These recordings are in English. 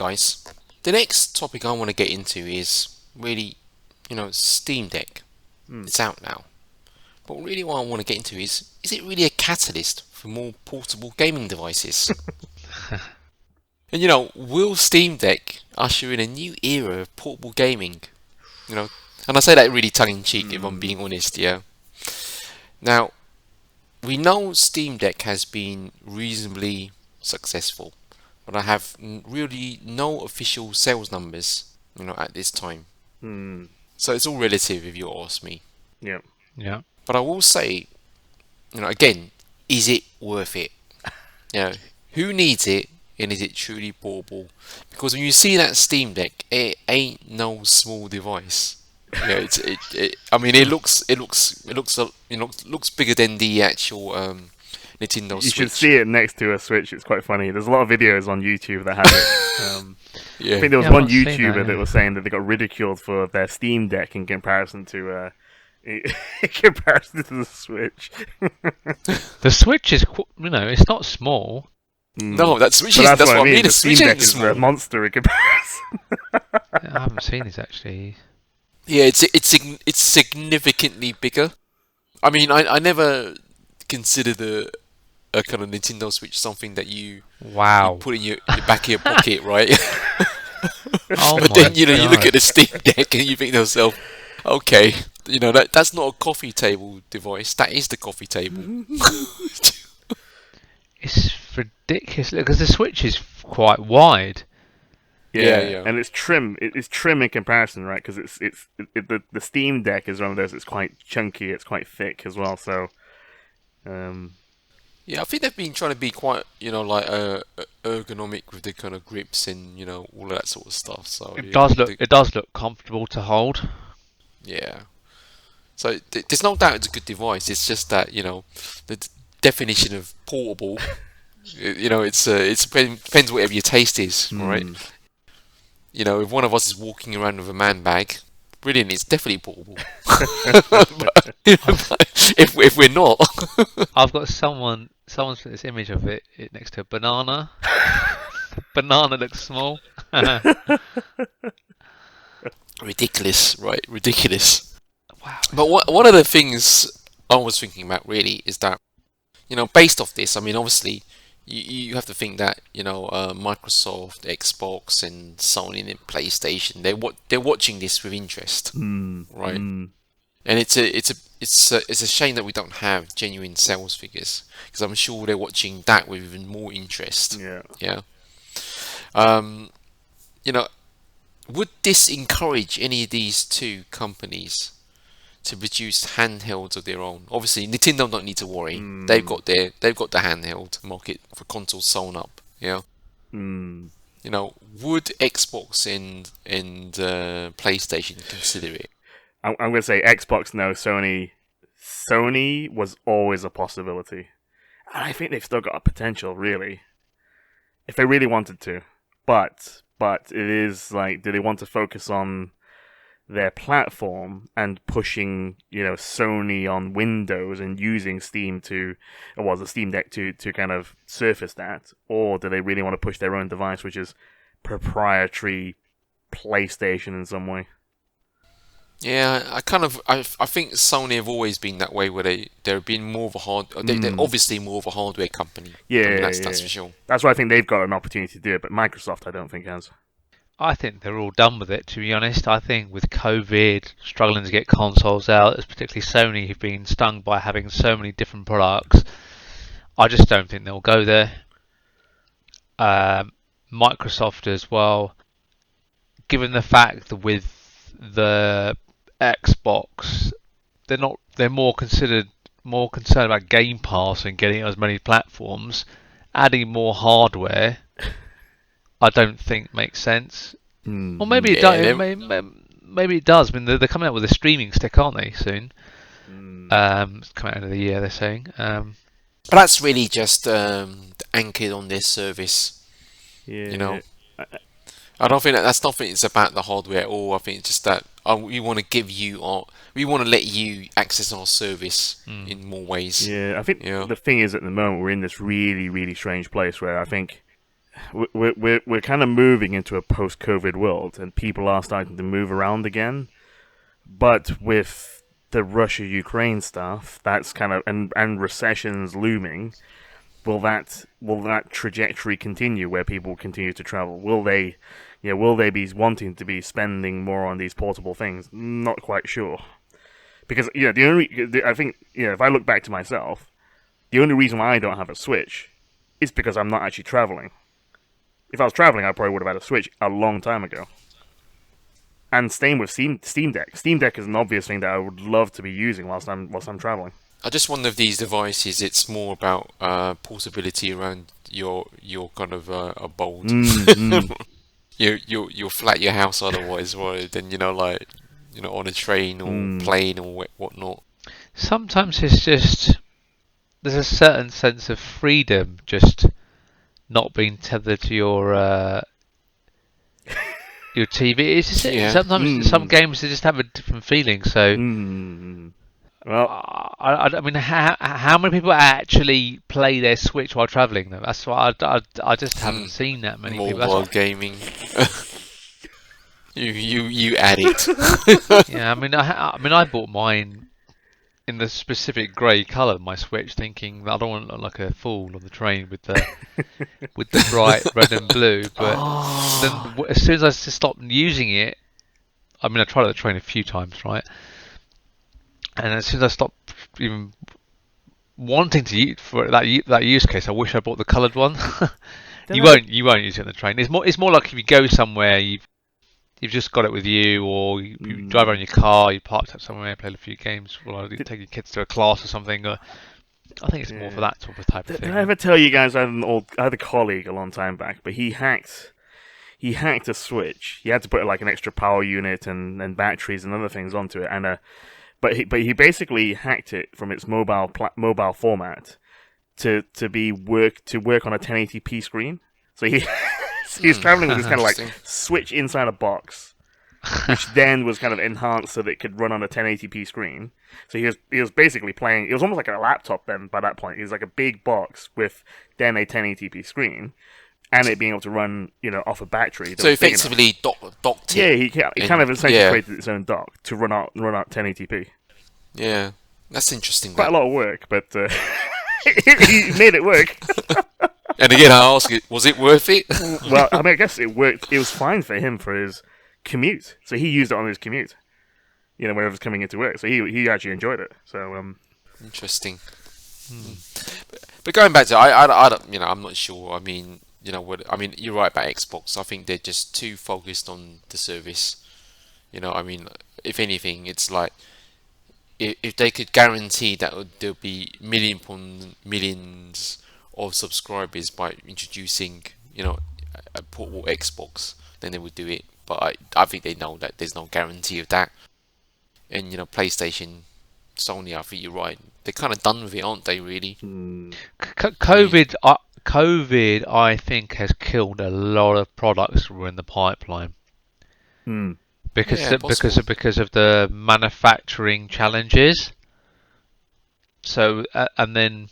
guys. The next topic I want to get into is really, Steam Deck. It's out now. But really what I want to get into is it really a catalyst for more portable gaming devices? And will Steam Deck usher in a new era of portable gaming? And I say that really tongue-in-cheek if I'm being honest, yeah. Now, we know Steam Deck has been reasonably successful, but I have really no official sales numbers, at this time. So it's all relative if you ask me. Yeah. But I will say, again, is it worth it? Who needs it, and is it truly portable? Because when you see that Steam Deck, it ain't no small device. It looks bigger than the actual Nintendo Switch. You should see it next to a Switch. It's quite funny. There's a lot of videos on YouTube that have it. I think there was one YouTuber that was saying that they got ridiculed for their Steam Deck in comparison to the Switch. The Switch is, it's not small. No, that Switch is. That's what I mean. The Steam Deck is a monster in comparison. I haven't seen this actually. Yeah, it's significantly bigger. I mean, I never considered a kind of Nintendo Switch something that you put in the back of your pocket, right? But then you look at the Steam Deck and you think to yourself, okay, that's not a coffee table device. That is the coffee table. It's ridiculous because the Switch is quite wide. Yeah, and it's trim. It's trim in comparison, right? Because the Steam Deck is one of those. It's quite chunky. It's quite thick as well. So, yeah, I think they've been trying to be quite, ergonomic with the kind of grips and all of that sort of stuff. So it does look comfortable to hold. Yeah. So there's no doubt it's a good device. It's just that the definition of portable, it depends whatever your taste is, right? If one of us is walking around with a man bag, brilliant, it's definitely portable. but if we're not, I've got someone's put this image of it next to a banana. Banana looks small. Ridiculous, right? Ridiculous. Wow. But one of the things I was thinking about really is that, based off this, I mean, obviously, you have to think that Microsoft, Xbox, and Sony and PlayStation they're watching this with interest, right? And it's a shame that we don't have genuine sales figures because I'm sure they're watching that with even more interest. Yeah. Would this encourage any of these two companies to produce handhelds of their own? Obviously, Nintendo don't need to worry. They've got the handheld market for consoles sewn up. Yeah. Would Xbox and PlayStation consider it? I'm going to say Xbox. No, Sony. Sony was always a possibility, and I think they've still got a potential, really, if they really wanted to. But it is like, do they want to focus on their platform and pushing, Sony on Windows and using Steam the Steam Deck to kind of surface that, or do they really want to push their own device, which is proprietary PlayStation in some way? Yeah, I think Sony have always been that way, where they're been more of they're obviously more of a hardware company. Yeah, that's for sure. That's why I think they've got an opportunity to do it, but Microsoft I don't think has. I think they're all done with it, to be honest. I think with COVID struggling to get consoles out, particularly Sony who've been stung by having so many different products, I just don't think they'll go there. Microsoft as well, given the fact that with the Xbox, they're more concerned about Game Pass and getting as many platforms. Adding more hardware, I don't think makes sense. Or maybe it does. Maybe it does. I mean, they're coming out with a streaming stick, aren't they? Soon. Coming out of the year, they're saying. But that's really just anchored on their service. Yeah. I don't think that's nothing. It's about the hardware at all. I think it's just that we want to let you access our service in more ways. Yeah, I think the thing is at the moment we're in this really, really strange place where I think we're kind of moving into a post-COVID world, and people are starting to move around again. But with the Russia-Ukraine stuff, that's kind of and recessions looming. Will that trajectory continue where people continue to travel? Will they be wanting to be spending more on these portable things? Not quite sure. Because I think if I look back to myself, the only reason why I don't have a Switch is because I'm not actually traveling. If I was traveling, I probably would have had a Switch a long time ago. And same with Steam Deck. Steam Deck is an obvious thing that I would love to be using whilst I'm traveling. I just wonder if these devices, it's more about portability around your kind of abode. You'll flat your house otherwise, rather than on a train or plane or whatnot. Sometimes it's just there's a certain sense of freedom just not being tethered to your TV. It's just, sometimes some games they just have a different feeling. So, well, I mean, how many people actually play their Switch while traveling? Though that's why I just haven't seen that many people. Mobile gaming. You add it. Yeah, I mean, I bought mine in the specific grey colour, my Switch, thinking that I don't want to look like a fool on the train with the bright red and blue. But then, as soon as I stopped using it, I mean, I tried the train a few times, right? And as soon as I stopped even wanting to use for that use case, I wish I bought the coloured one. You won't use it on the train. It's more like if you go somewhere, you've just got it with you, or you drive around your car, you parked up somewhere, played a few games, or you take your kids to a class or something. I think it's more for that sort of type of thing. Did I ever tell you guys I had a colleague a long time back, but he hacked a Switch. He had to put like an extra power unit and batteries and other things onto it, and but he basically hacked it from its mobile format to work on a 1080p screen. So he's traveling with this kind of like Switch inside a box, which then was kind of enhanced so that it could run on a 1080p screen. So he was basically playing. It was almost like a laptop then by that point. It was like a big box with then a 1080p screen, and it being able to run off a battery. So effectively docked it. Yeah, he kind of essentially created its own dock to run out 1080p. Yeah, that's interesting. Quite a lot of work, but he made it work. And again, I ask you, was it worth it? Well, I mean, I guess it worked. It was fine for him for his commute. So he used it on his commute, whenever he was coming into work. So he actually enjoyed it. So interesting. But going back to, I don't, I'm not sure. I mean, you're right about Xbox. I think they're just too focused on the service. I mean, if anything, it's like if they could guarantee that there'll be millions of subscribers by introducing, a portable Xbox, then they would do it. But I think they know that there's no guarantee of that. And PlayStation, Sony, I think you're right. They're kind of done with it, aren't they? Really. COVID, I think, has killed a lot of products that were in the pipeline. Because of the manufacturing challenges. So and then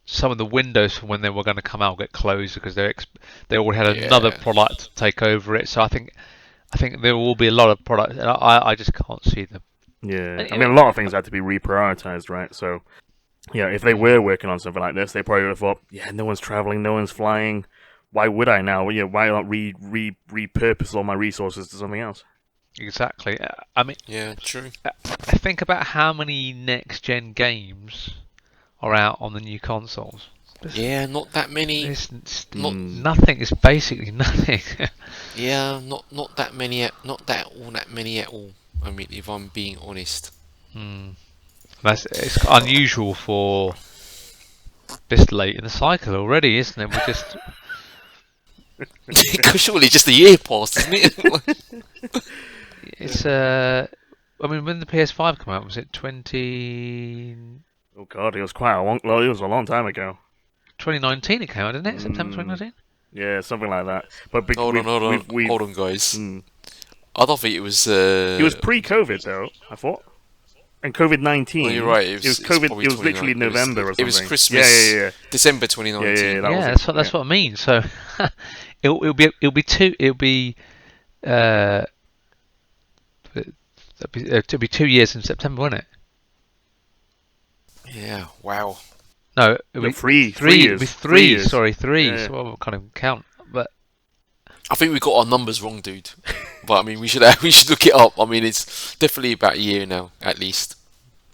some of the windows for when they were going to come out get closed because they already had another product to take over it. So I think there will be a lot of products, and I just can't see them. Yeah, I mean, a lot of things had to be reprioritized, right? So, if they were working on something like this, they probably would have thought, no one's traveling, no one's flying. Why would I now? Why not repurpose all my resources to something else? Exactly. I mean, yeah, true. Think about how many next-gen games are out on the new consoles. Not that many. Nothing. It's basically nothing. Yeah, not that many. Not that many at all. I mean, if I'm being honest. It's unusual for this late in the cycle already, isn't it? We're just. Surely just a year passed, isn't it? It's I mean, when the PS5 came out, was it 20? Oh God, it was quite a long. Well, it was a long time ago. 2019 it came out, didn't it? September 2019. Yeah, something like that. But hold on, guys. I don't think it was. It was pre-COVID though. I thought. And COVID-19. Oh, you're right. It was COVID. It was literally November or something. It was Christmas. Yeah. December 2019. Yeah, that's what I mean. So uh it'll be 2 years in September, won't it? Yeah, wow. No, it'll No, be three It'll be years. 3. Sorry, 3. Yeah. So I can't even count. But I think we got our numbers wrong, dude. But I mean, we should look it up. I mean, it's definitely about a year now, at least.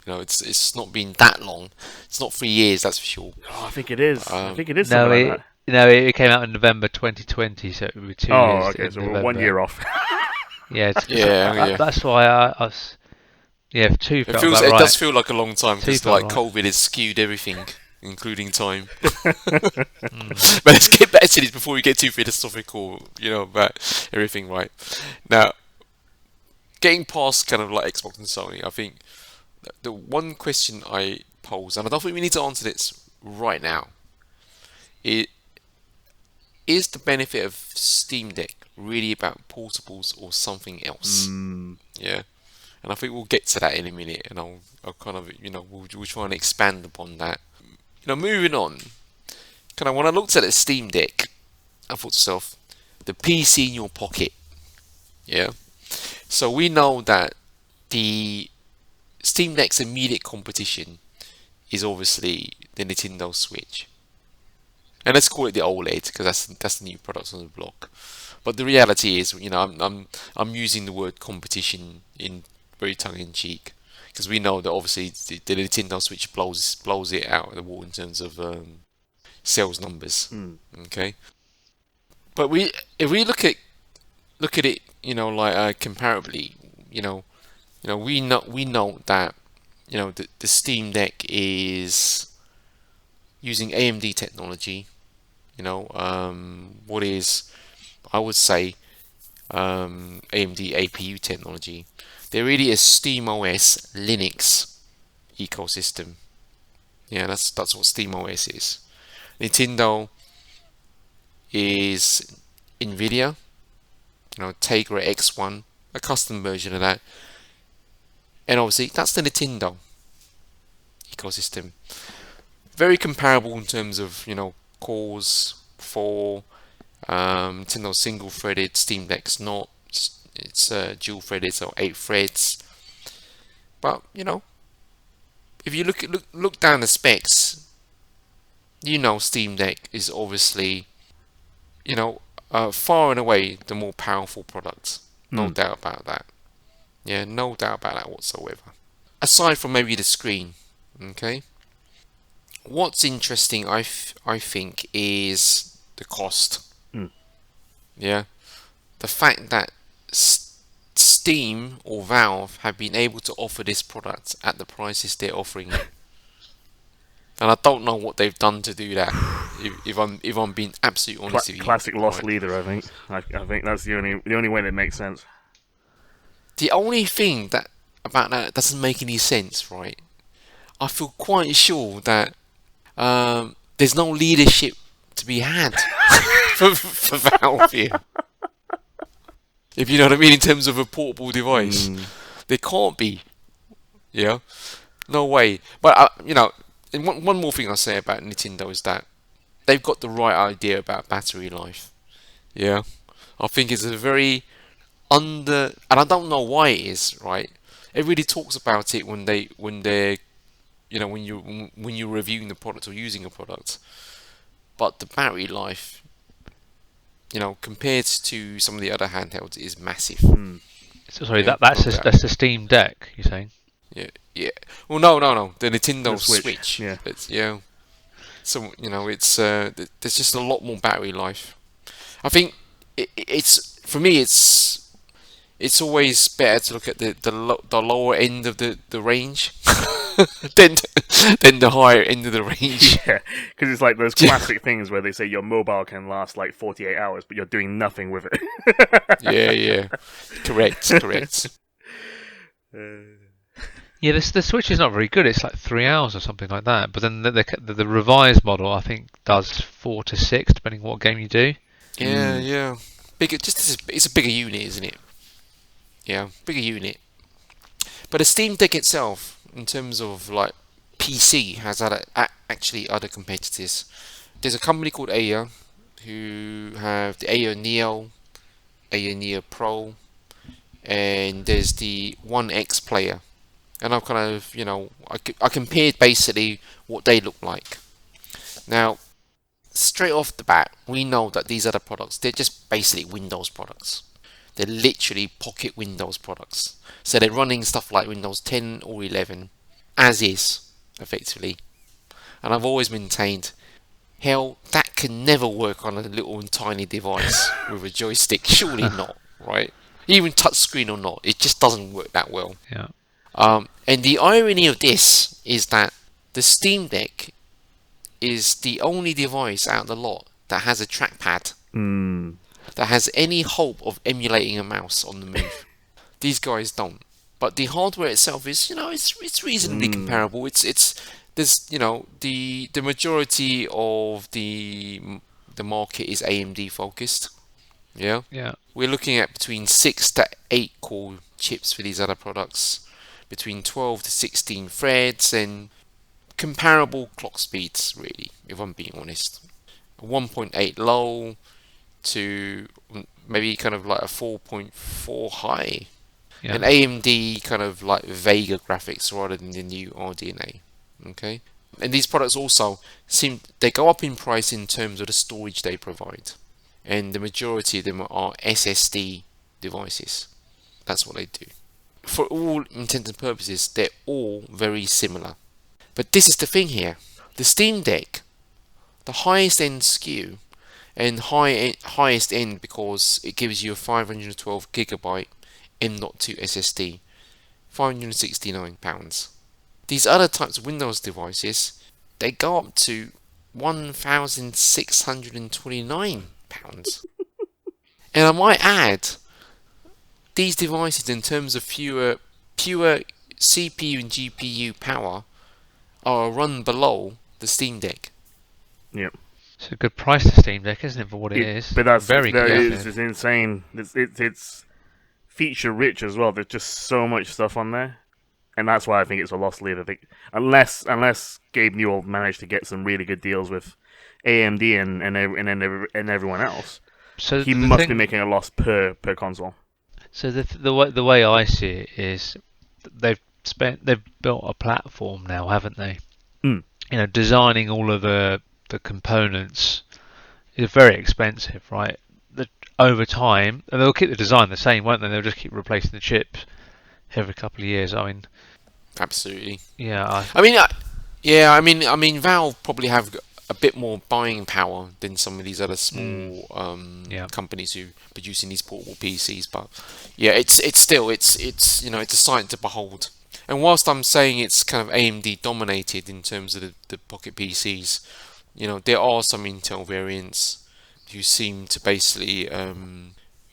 You know, it's not been that long. It's not 3 years, that's for sure. Oh, I think it is. I think it is no, something like that. it came out in November 2020, so it will be 2 Oh, years. okay, in so we're November. 1 year off. Yeah, Yeah. that's why I was. Yeah, 2 It felt feels. about It right. does feel like a long time because felt like right. COVID has skewed everything, including time. But let's get back to this before we get too philosophical, about everything, right? Now, getting past kind of like Xbox and Sony, I think the one question I pose, and I don't think we need to answer this right now, it is the benefit of Steam Deck really about portables or something else? Yeah. And I think we'll get to that in a minute, and I'll kind of, we'll try and expand upon that. Moving on, kind of when I looked at the Steam Deck, I thought to myself, the PC in your pocket, yeah. So we know that the Steam Deck's immediate competition is obviously the Nintendo Switch, and let's call it the OLED because that's the new product on the block. But the reality is, I'm using the word competition in very tongue-in-cheek because we know that obviously the Nintendo Switch blows it out of the water in terms of sales numbers. Okay, but if we look at it, like comparably, we know that the Steam Deck is using AMD technology. What is, I would say, AMD APU technology. There really is SteamOS Linux ecosystem. Yeah, that's what SteamOS is. Nintendo is Nvidia, Tegra X1, a custom version of that, and obviously that's the Nintendo ecosystem. Very comparable in terms of cores for Nintendo single-threaded, Steam Deck's not. It's dual-threaded, so 8 threads. But if you look down the specs, Steam Deck is obviously far and away the more powerful product. No doubt about that. Yeah, no doubt about that whatsoever. Aside from maybe the screen, okay. What's interesting, I think, is the cost. Yeah, the fact that Steam or Valve have been able to offer this product at the prices they're offering it, and I don't know what they've done to do that. If I'm being absolutely honest with you, Classic loss right? leader, I think. I think that's the only way that makes sense. The only thing about that doesn't make any sense, right? I feel quite sure that there's no leadership to be had for Valve here. If you know what I mean, in terms of a portable device, there can't be. Yeah, no way. But and one more thing I'll say about Nintendo is that they've got the right idea about battery life. Yeah, I think it's a very and I don't know why it is. Right, everybody talks about it when they're when you're reviewing the product or using a product, but the battery life, compared to some of the other handhelds, is massive. So, sorry, Yeah, that's no doubt. that's the Steam Deck, you're saying? Yeah. Well, no. The Nintendo The Switch, Switch. yeah. So there's just a lot more battery life. I think it's for me. It's always better to look at the lower end of the range than the higher end of the range. Yeah, because it's like those classic things where they say your mobile can last like 48 hours, but you're doing nothing with it. Yeah. Correct. Yeah, the Switch is not very good. It's like 3 hours or something like that. But then the revised model, I think, does 4 to 6, depending on what game you do. Yeah. Bigger. It's a bigger unit, isn't it? Yeah, bigger unit. But the Steam Deck itself, in terms of like PC, has actually other competitors. There's a company called Aya who have the Air Neo, Air Neo Pro, and there's the One X player. And I kind of, I compared basically what they look like. Now, straight off the bat, we know that these other products, they're just basically Windows products. They're literally pocket Windows products. So they're running stuff like Windows 10 or 11 as is, effectively. And I've always maintained, hell, that can never work on a little and tiny device with a joystick. Surely not, right? Even touchscreen or not, it just doesn't work that well. Yeah. And the irony of this is that the Steam Deck is the only device out of the lot that has a trackpad, that has any hope of emulating a mouse on the move. These guys don't. But the hardware itself is, it's reasonably comparable. There's, the majority of the market is AMD focused. Yeah. Yeah. We're looking at between 6 to 8 core chips for these other products, between 12 to 16 threads, and comparable clock speeds, really, if I'm being honest. 1.8 low to maybe kind of like a 4.4 high. Yeah. And AMD kind of like Vega graphics rather than the new RDNA. Okay? And these products also they go up in price in terms of the storage they provide. And the majority of them are SSD devices. That's what they do. For all intents and purposes, they're all very similar. But this is the thing here. The Steam Deck, the highest end SKU, and highest end because it gives you a 512 gigabyte M.2 SSD, £569. These other types of Windows devices, they go up to £1,629. And I might add, these devices, in terms of pure CPU and GPU power, are run below the Steam Deck. Yep. It's a good price to Steam Deck, isn't it, for what it is? But that's very that good. is insane. It's feature rich as well. There's just so much stuff on there, and that's why I think it's a lost leader. I think unless Gabe Newell managed to get some really good deals with AMD and everyone else, So he the must thing- be making a loss per console. So the way I see it is they've built a platform now, haven't they? Mm. Designing all of the components is very expensive, right? Over time, and they'll keep the design the same, won't they? They'll just keep replacing the chips every couple of years. I mean, Absolutely. yeah, I mean, Valve probably have a bit more buying power than some of these other small companies who are producing these portable PCs. But yeah, it's a sight to behold. And whilst I'm saying it's kind of AMD dominated in terms of the pocket PCs, there are some Intel variants who seem to basically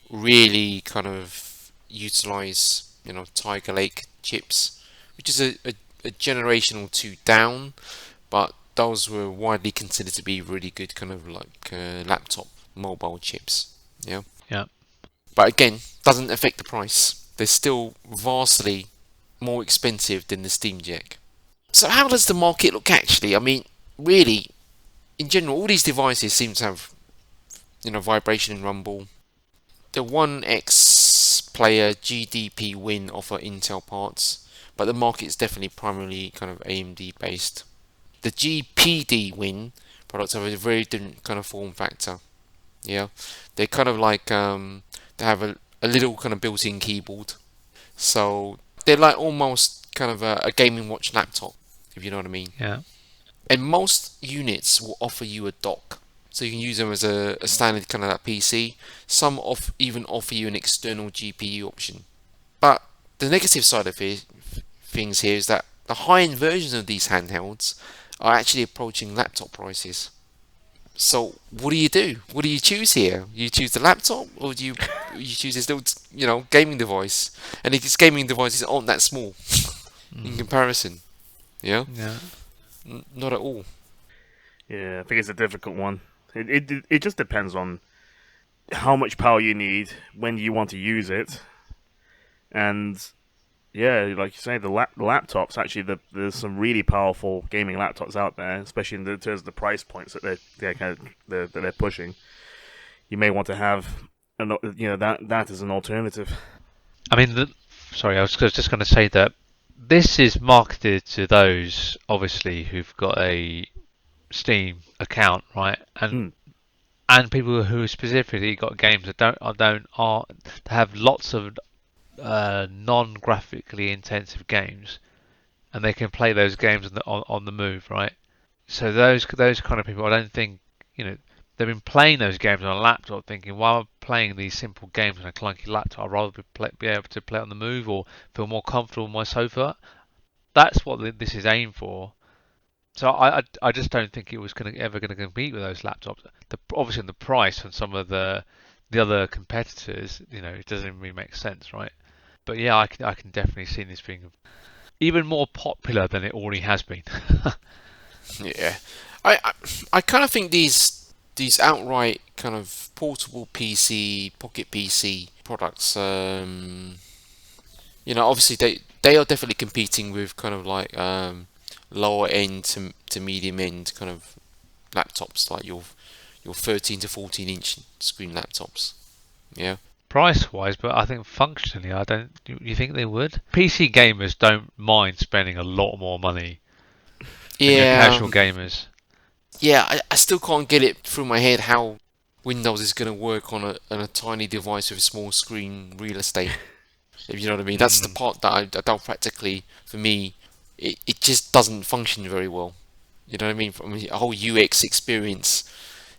really kind of utilize Tiger Lake chips, which is a generation or two down, but those were widely considered to be really good kind of like laptop mobile chips. Yeah. But again, doesn't affect the price. They're still vastly more expensive than the Steam Deck. So how does the market look actually? I mean, really, in general, all these devices seem to have vibration and rumble. The One X player GDP Win offer Intel parts, but the market is definitely primarily kind of AMD based. The GPD Win products have a very different kind of form factor. Yeah, they're kind of like they have a little kind of built-in keyboard, so they're like almost kind of a gaming watch laptop, if you know what I mean. Yeah. And most units will offer you a dock, so you can use them as a standard kind of like PC. Some even offer you an external GPU option. But the negative side of things here is that the high-end versions of these handhelds are actually approaching laptop prices. So what do you do? What do you choose here? You choose the laptop, or do you choose this little gaming device? And these gaming devices aren't that small in comparison. Yeah. Not at all. Yeah, I think it's a difficult one. It just depends on how much power you need, when you want to use it, and yeah, like you say, the laptops. Actually, there's some really powerful gaming laptops out there, especially in terms of the price points that they're pushing. you may want to have that as an alternative. I mean, sorry, I was just going to say that this is marketed to those obviously who've got a Steam account, right? And people who specifically got games that don't have lots of non-graphically intensive games, and they can play those games on the move, right? So those kind of people, I don't think, they've been playing those games on a laptop, thinking, while I'm playing these simple games on a clunky laptop, I'd rather be able to play on the move or feel more comfortable on my sofa. That's what this is aimed for. So I just don't think it was ever going to compete with those laptops. Obviously, the price and some of the other competitors, it doesn't really make sense, right? But yeah, I can definitely see this being even more popular than it already has been. Yeah, I kind of think these outright kind of portable PC, pocket PC products, obviously they are definitely competing with kind of like lower end to medium end kind of laptops, like your 13 to 14 inch screen laptops. Yeah. Price wise, but I think functionally, I don't. You think they would? PC gamers don't mind spending a lot more money than your Yeah. casual gamers. Yeah, I still can't get it through my head how Windows is going to work on a tiny device with a small screen real estate. If you know what I mean. That's the part that I don't practically, for me, it just doesn't function very well. You know what I mean? From a whole UX experience,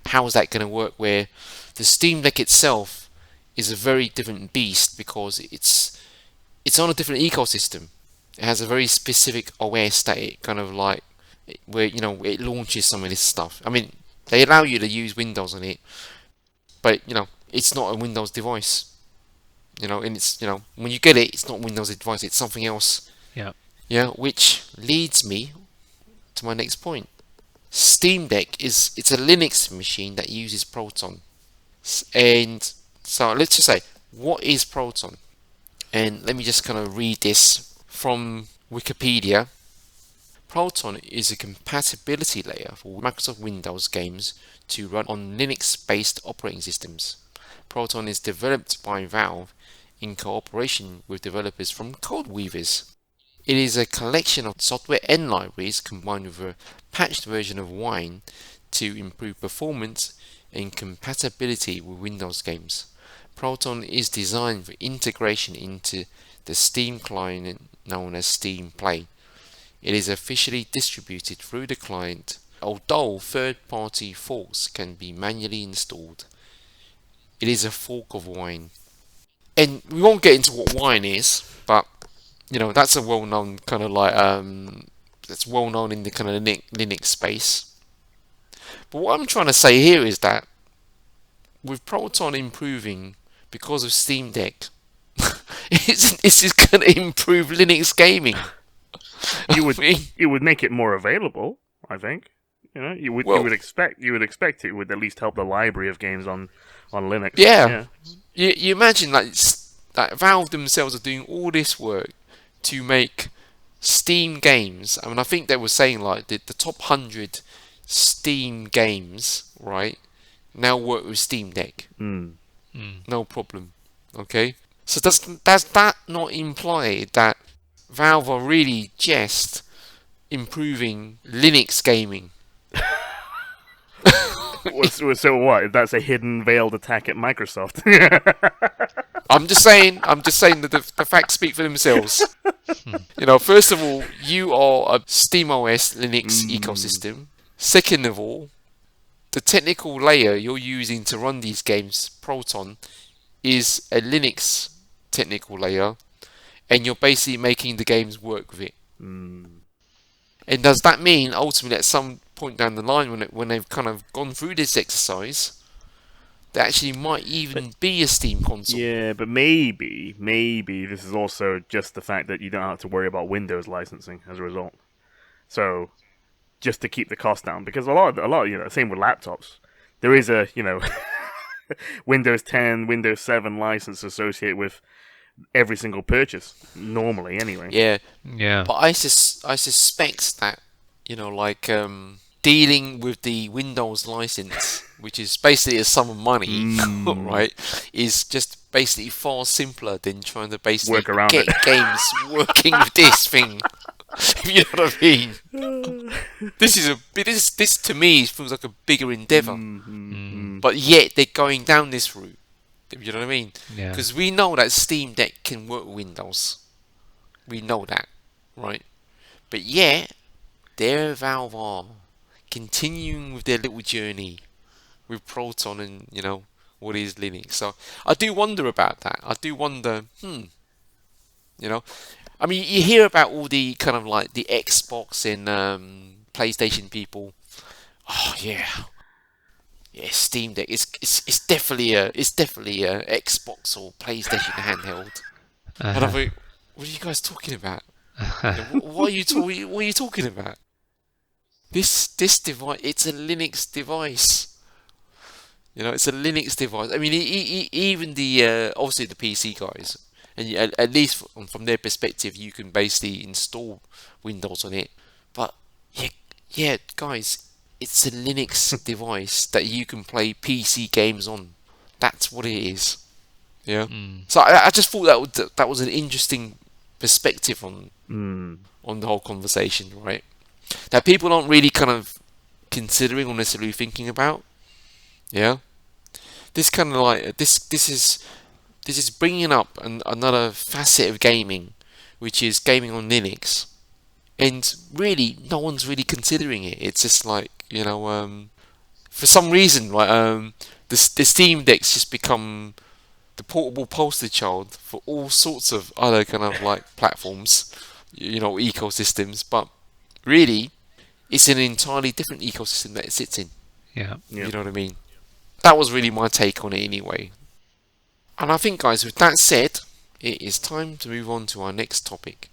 how is that going to work? Where the Steam Deck itself is a very different beast because it's on a different ecosystem. It has a very specific OS that it kind of like where it launches some of this stuff. I mean, they allow you to use Windows on it, but it's not a Windows device. And it's when you get it, it's not Windows device. It's something else. Yeah. Yeah, which leads me to my next point. Steam Deck it's a Linux machine that uses Proton, and so let's just say, what is Proton? And let me just kind of read this from Wikipedia. Proton is a compatibility layer for Microsoft Windows games to run on Linux-based operating systems. Proton is developed by Valve in cooperation with developers from Codeweavers. It is a collection of software and libraries combined with a patched version of Wine to improve performance and compatibility with Windows games. Proton is designed for integration into the Steam client known as Steam Play. It is officially distributed through the client, although third-party forks can be manually installed. It is a fork of Wine. And we won't get into what Wine is, but that's a well-known kind of like that's well-known in the kind of Linux space. But what I'm trying to say here is that with Proton improving because of Steam Deck, it's just going to improve Linux gaming. It would make it more available, I think. You would expect it would at least help the library of games on Linux. Yeah. You imagine like Valve themselves are doing all this work to make Steam games. I mean, I think they were saying like the top 100 Steam games, right, now work with Steam Deck. No problem. Okay. So does that not imply that Valve are really just improving Linux gaming? So what? That's a hidden veiled attack at Microsoft. I'm just saying that the facts speak for themselves. First of all, you are a SteamOS Linux ecosystem. Second of all, the technical layer you're using to run these games, Proton, is a Linux technical layer, and you're basically making the games work with it. And does that mean ultimately at some point down the line when they've kind of gone through this exercise, there actually might even be a Steam console? Yeah, but maybe this is also just the fact that you don't have to worry about Windows licensing as a result. So just to keep the cost down, because a lot, same with laptops, there is a Windows 10, Windows 7 license associated with every single purchase, normally anyway. Yeah. Yeah. But I suspect that, dealing with the Windows license, which is basically a sum of money, right, is just basically far simpler than trying to basically Work around get it. games working with this thing. If you know what I mean. This to me feels like a bigger endeavor, but yet they're going down this route. You know what I mean? Yeah. Because we know that Steam Deck can work with Windows. We know that, right? But yet, there Valve are continuing with their little journey with Proton and, what is Linux. So I do wonder about that. I do wonder, I mean, you hear about all the kind of like the Xbox and PlayStation people. Oh yeah, Steam Deck. It's definitely a Xbox or PlayStation handheld. And I think, what are you guys talking about? What are you talking about? This device, it's a Linux device. It's a Linux device. I mean, even the obviously the PC guys, and at least from their perspective, you can basically install Windows on it. But yeah, guys, it's a Linux device that you can play PC games on. That's what it is. Yeah. So I just thought that was an interesting perspective on the whole conversation, right? That people aren't really kind of considering or necessarily thinking about. Yeah. This kind of like this is bringing up another facet of gaming, which is gaming on Linux, and really no one's really considering it. It's just like for some reason, right? The Steam Deck's just become the portable poster child for all sorts of other kind of like platforms, ecosystems, but really, it's an entirely different ecosystem that it sits in. Yeah. You know what I mean? That was really my take on it anyway. And I think, guys, with that said, it is time to move on to our next topic.